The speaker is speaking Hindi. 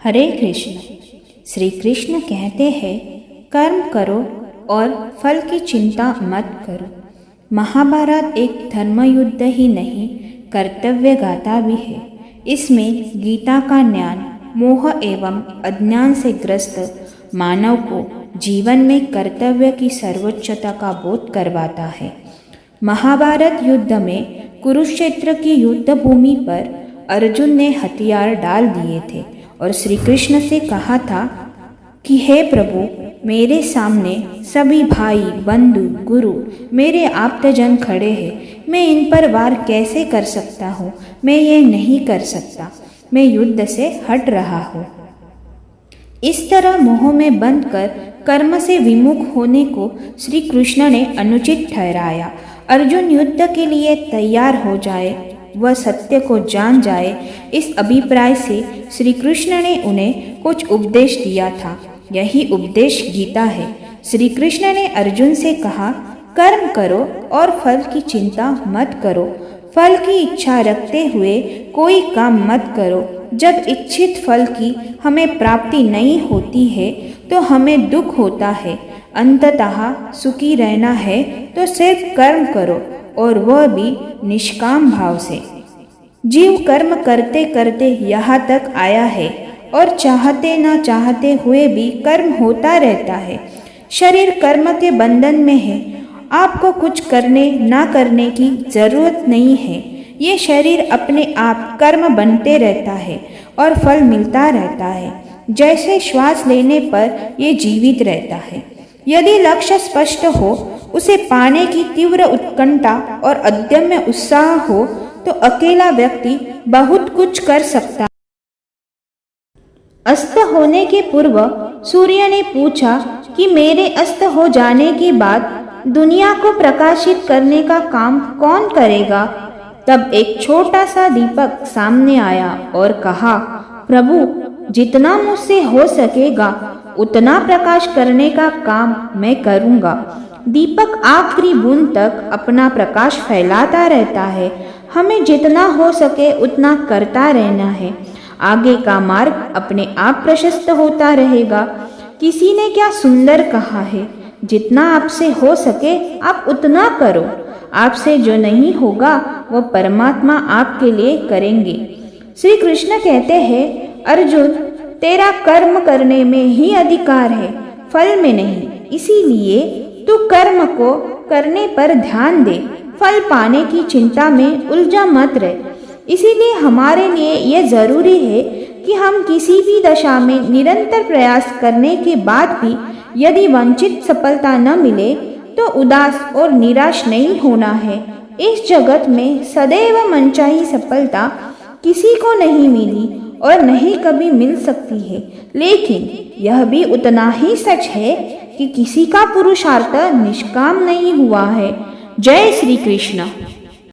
हरे कृष्ण। श्री कृष्ण कहते हैं, कर्म करो और फल की चिंता मत करो। महाभारत एक धर्म युद्ध ही नहीं, कर्तव्य गाथा भी है। इसमें गीता का ज्ञान मोह एवं अज्ञान से ग्रस्त मानव को जीवन में कर्तव्य की सर्वोच्चता का बोध करवाता है। महाभारत युद्ध में कुरुक्षेत्र की युद्ध भूमि पर अर्जुन ने हथियार डाल दिए थे और श्री कृष्ण से कहा था कि हे प्रभु, मेरे सामने सभी भाई बंधु गुरु मेरे आप्तजन खड़े हैं, मैं इन पर वार कैसे कर सकता हूँ? मैं ये नहीं कर सकता, मैं युद्ध से हट रहा हूँ। इस तरह मोह में बंध कर कर्म से विमुख होने को श्री कृष्ण ने अनुचित ठहराया। अर्जुन युद्ध के लिए तैयार हो जाए, वह सत्य को जान जाए, इस अभिप्राय से श्री कृष्ण ने उन्हें कुछ उपदेश दिया था। यही उपदेश गीता है। श्री कृष्ण ने अर्जुन से कहा, कर्म करो और फल की चिंता मत करो। फल की इच्छा रखते हुए कोई काम मत करो। जब इच्छित फल की हमें प्राप्ति नहीं होती है तो हमें दुख होता है। अंततः सुखी रहना है तो सिर्फ कर्म करो, और वह भी निष्काम भाव से। जीव कर्म करते करते यहाँ तक आया है और चाहते ना चाहते हुए भी कर्म होता रहता है। शरीर कर्म के बंधन में है। आपको कुछ करने ना करने की जरूरत नहीं है। ये शरीर अपने आप कर्म बनते रहता है और फल मिलता रहता है। जैसे श्वास लेने पर ये जीवित रहता है। यदि लक्ष्य स्पष्ट हो, उसे पाने की तीव्र उत्कंठा और अदम्य उत्साह हो तो अकेला व्यक्ति बहुत कुछ कर सकता है। अस्त होने के पूर्व सूर्य ने पूछा कि मेरे अस्त हो जाने के बाद दुनिया को प्रकाशित करने का काम कौन करेगा? तब एक छोटा सा दीपक सामने आया और कहा, प्रभु, जितना मुझसे हो सकेगा उतना प्रकाश करने का काम मैं करूँगा। दीपक आखिरी बूंद तक अपना प्रकाश फैलाता रहता है। हमें जितना हो सके उतना करता रहना है। आगे का मार्ग अपने आप प्रशस्त होता रहेगा। किसी ने क्या सुंदर कहा है, जितना आपसे हो सके आप उतना करो। आपसे जो नहीं होगा वह परमात्मा आपके लिए करेंगे। श्री कृष्ण कहते हैं, अर्जुन, तेरा कर्म करने में ही अधिकार है, फल में नहीं। इसीलिए तू कर्म को करने पर ध्यान दे, फल पाने की चिंता में उलझा मत रहे। इसीलिए हमारे लिए यह जरूरी है कि हम किसी भी दशा में निरंतर प्रयास करने के बाद भी यदि वांछित सफलता न मिले तो उदास और निराश नहीं होना है। इस जगत में सदैव मनचाही सफलता किसी को नहीं मिली और नहीं कभी मिल सकती है, लेकिन यह भी उतना ही सच है कि किसी का पुरुषार्थ निष्काम नहीं हुआ है। जय श्री कृष्ण।